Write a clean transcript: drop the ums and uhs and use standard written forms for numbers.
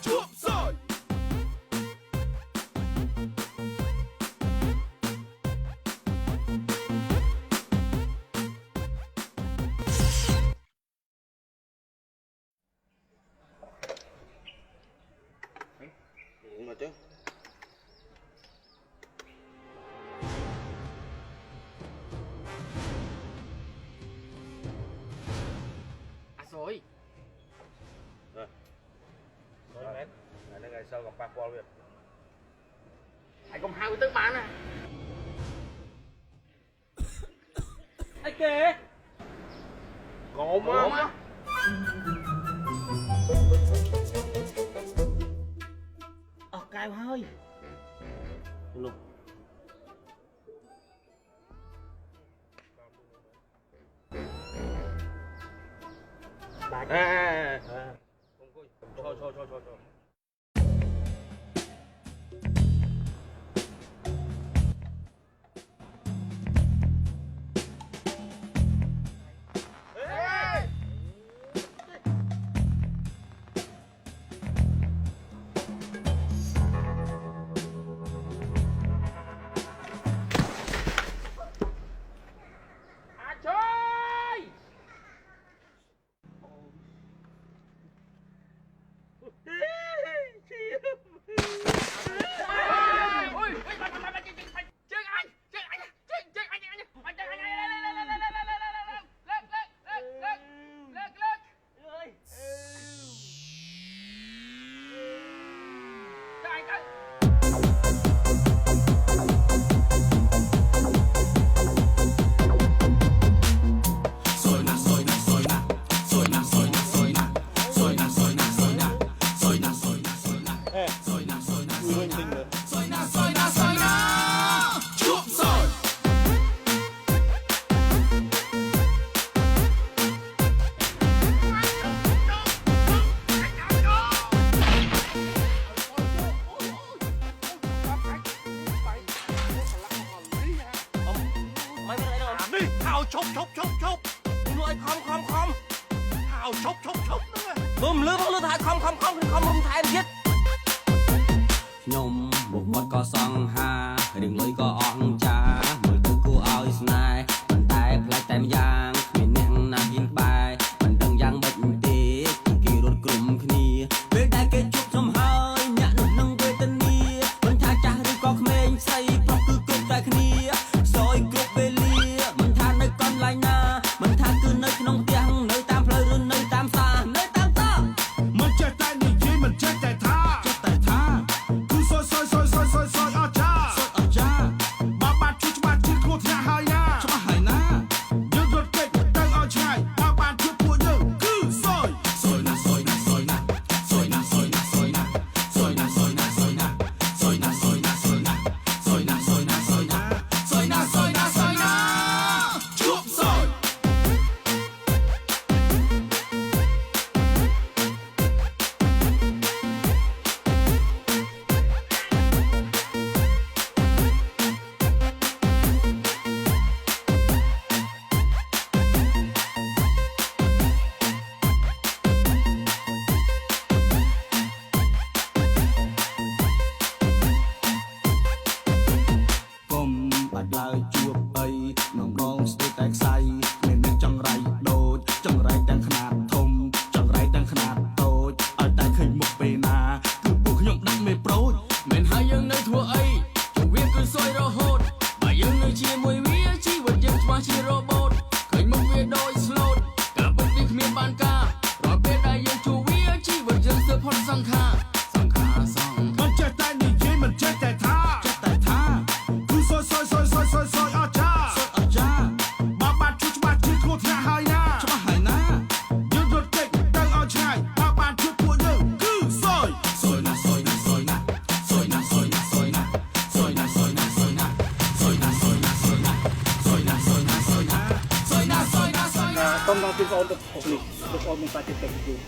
ជួបសយមកចុះអាសយមែនអាហ្នឹងឯងសើកំប៉ះពាល់វា ហើយកុំហៅទៅបានណាអីគេកុំមក អស់កែវហើយលោកបាច់ អង្គុយឈរអាចយនេះហៅឈប់លក់ឲ្យខំហៅឈប់ហ្នឹងបើមិនលឺផងលឺថាខំរុំថែមទៀតខ្ញុំមុខមាត់ក៏សង្ហារឿងលុយក៏អង្ចាមើលទៅគួរឲ្យស្នេហ៍ប៉ុន្តែផ្លែកតែម្យ៉ាងគ្មានអ្នកណាហ៊ានក្បែរមិនដឹងយ៉ាងម៉េចទេគេរត់ក្រុមគ្នាពេលដែលគេជួបខ្ញុំហើយអ្នកនោះនឹងវេទនាមិនថាចាស់ឬក៏ក្មេងស្រីប្រុសគឺគ្រប់តែគ្នាសយគ្រប់វេលាមិនថានៅកន្លែងណាមិនថាគឺនៅក្នុងផ្ទះនៅតាមផ្លូវឬនៅតាមផ្សារនៅតាមតាមិនចេះតែនិយាយមិនចេះតែថាគឺសយអត់ចាបើបានជួបច្បាស់ជឿខ្លួនថ្នាក់ហើយណាយើងរត់គេចទៅឲ្យឆ្ងាយបើបានជួបពួកយើងគឺសយជួបសយកុំបាច់ឡើយជួបអីនំដងស្ទើរតែខ្សៃមានអ្នកចង្រៃដូចចង្រៃទាំងខ្នាតធំចង្រៃទាំងខ្នាតតូចឲ្យតែឃើញមុខពេលណាគឺពួកខ្ញុំដាក់មេប្រូចមិនហើយយើងនៅធ្វើអីជវាគឺសយរហូតបើយើងនៅជាមួយវាជីវិតយើងច្បាស់ជារ៉ូបូតឃើញមុខវាដូចស្លូតកាលពិតវាគ្មានបានការរាល់ពេលដែលយើងជួបវាជីវិតយើងស្ទើរផុតសង្ខារមិនចេះតែនិយាយមិនចេះតែថាគឺសយអត់ចាបើបានជួបច្បាស់ជឿខ្លួនថ្នាក់ហើយណាយើងរត់គេចទៅឲ្យឆ្ងាយបើបានជួបពួកយើងគឺសយកុំដល់ពីអូនទៅនេះអូនមានបាច់ទៅយូរ